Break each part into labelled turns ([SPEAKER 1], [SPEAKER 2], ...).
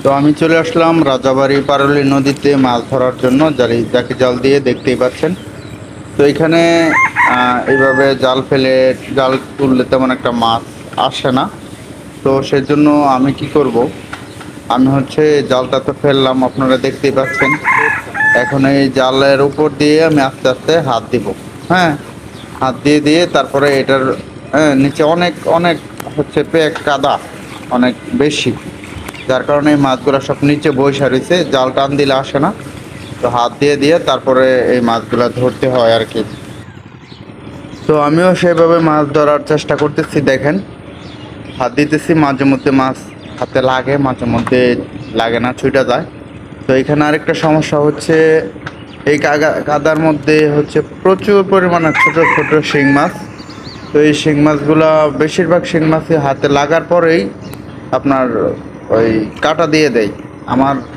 [SPEAKER 1] তো আমি চলে আসলাম রাজাবাড়ি পারুলি নদীতে মাছ ধরার জন্য যাকে জাল দিয়ে দেখতেই পাচ্ছেন। তো এখানে এইভাবে জাল ফেলে জাল তুললে তেমন একটা মাছ আসে না। তো সেজন্য আমি কি করব, আমি হচ্ছে জালটা তো ফেললাম, আপনারা দেখতেই পাচ্ছেন। এখন এই জালের উপর দিয়ে আমি আস্তে আস্তে হাত দিব। হ্যাঁ, হাত দিয়ে দিয়ে তারপরে এটার নিচে অনেক অনেক হচ্ছে পেক কাদা অনেক বেশি, যার কারণে এই মাছগুলো সব নিচে বসে রয়েছে, জাল টান দিলে আসে না। তো হাত দিয়ে দিয়ে তারপরে এই মাছগুলো ধরতে হয় আর কি। তো আমিও সেভাবে মাছ ধরার চেষ্টা করতেছি। দেখেন, হাত দিতেছি, মাঝে মধ্যে মাছ হাতে লাগে, মাঝে মধ্যে লাগে না, ছুটে যায়। তো এখানে আরেকটা সমস্যা হচ্ছে, এই কাদার মধ্যে হচ্ছে প্রচুর পরিমাণে ছোট ছোট শিং মাছ। তো এই শিং মাছগুলা, বেশিরভাগ শিং মাছই হাতে লাগার পরেই আপনার ওই কাটা দিয়ে দেয়।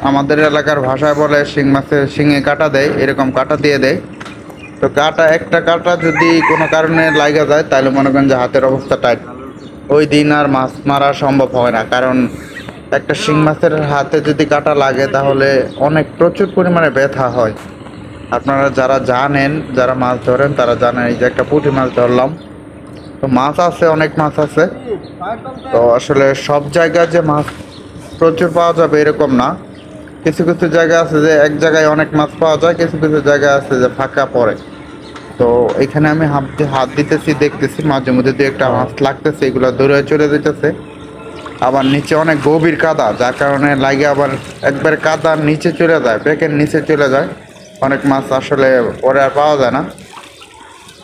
[SPEAKER 1] আমাদের এলাকার ভাষায় বলে শিং মাছের শিঙে কাটা দেয়, এরকম কাটা দিয়ে দেয়। তো একটা কাটা যদি কোনো কারণে লাগা যায়, তাহলে মনে করেন যে হাতের অবস্থা টাইট, ওই দিন আর মাছ মারা সম্ভব হয় না। কারণ একটা শিং মাছের হাতে যদি কাটা লাগে, তাহলে অনেক প্রচুর পরিমাণে ব্যথা হয়। আপনারা যারা জানেন, যারা মাছ ধরেন, তারা জানেন। এই যে একটা পুঁটি মাছ ধরলাম, তো মাছ আছে, অনেক মাছ আছে। তো আসলে সব জায়গায় যে মাছ প্রচুর পাওয়া যাবে এরকম না। কিছু কিছু জায়গা আছে যে এক জায়গায় অনেক মাছ পাওয়া যায়, কিছু কিছু জায়গা আছে যে ফাঁকা পড়ে। তো এখানে আমি হাত দিতেছি, দেখতেছি মাঝে মধ্যে দু একটা মাছ লাগতেছে, এগুলো দৌড়ে চলে যেতেছে। আবার নিচে অনেক গভীর কাদা, যার কারণে লাগে আবার একবার কাদার নিচে চলে যায়, পেকের নিচে চলে যায়। অনেক মাছ আসলে পরে আর পাওয়া যায় না।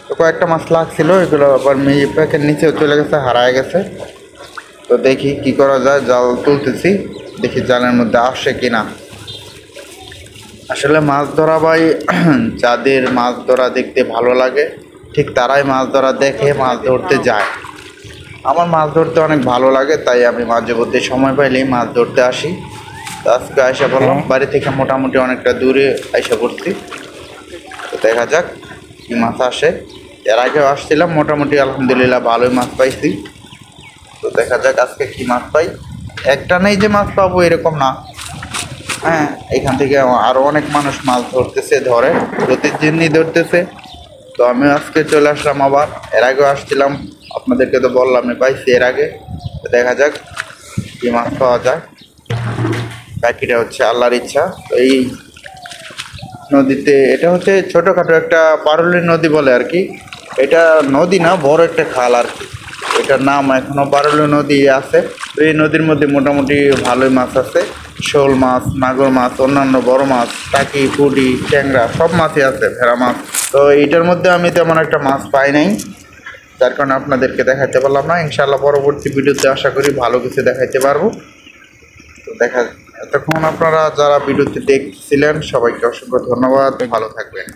[SPEAKER 1] তো কয়েকটা মাছ লাগছিল, এগুলো আবার পেকের নিচেও চলে গেছে, হারায় গেছে। তো দেখি কি করা যায়, জাল তুলতেছি, দেখি জালের মধ্যে আসে কিনা। আসলে মাছ ধরা ভাই, যাদের মাছ ধরা দেখতে ভালো লাগে, ঠিক তারাই মাছ ধরা দেখে মাছ ধরতে যায়। আমার মাছ ধরতে অনেক ভালো লাগে, তাই আমি মাঝে মধ্যে সময় পাইলেই মাছ ধরতে আসি। তো আজকে আইসা বললাম, বাড়ি থেকে মোটামুটি অনেকটা দূরে আইসা পড়ছি। তো দেখা যাক কি মাছ আসে। এর আগেও আসছিলাম, মোটামুটি আলহামদুলিল্লাহ ভালোই মাছ পাইছি। তো দেখা যাক আজকে কি মাছ পাই। একটা নেই যে মাছ পাবো এরকম না। হ্যাঁ, এখান থেকে আরো অনেক মানুষ মাছ ধরতেছে, ধরে প্রতিদিনই ধরতেছে। তো আমিও আজকে চলে আসলাম আবার। এর আগেও আসছিলাম, আপনাদেরকে তো বললাম আমি পাইছি এর আগে। তো দেখা যাক কি মাছ পাওয়া যায়। বাকিটা হচ্ছে আল্লাহর ইচ্ছা। তো এই নদীতে, এটা হচ্ছে ছোটোখাটো একটা পারুলি নদী বলে আর কি। এটা নদী না, বড় একটা খাল আর কি। এটার নাম এখনো পারুলি নদী আছে। তো এই নদীর মধ্যে মোটামুটি ভালোই মাছ আছে। শোল মাছ, মাগুর মাছ, অন্যান্য বড় মাছ, টাকি, পুঁটি, ট্যাংরা সব মাছই আছে, ভেড়া মাছ। তো এইটার মধ্যে আমি তেমন একটা মাছ পাই নাই, যার কারণে আপনাদেরকে দেখাইতে পারলাম না। ইনশাআল্লাহ পরবর্তী ভিডিওতে আশা করি ভালো কিছু দেখাইতে পারবো। তো এতক্ষণ আপনারা যারা ভিডিওতে দেখছিলেন, সবাইকে অসংখ্য ধন্যবাদ। ভালো থাকবেন।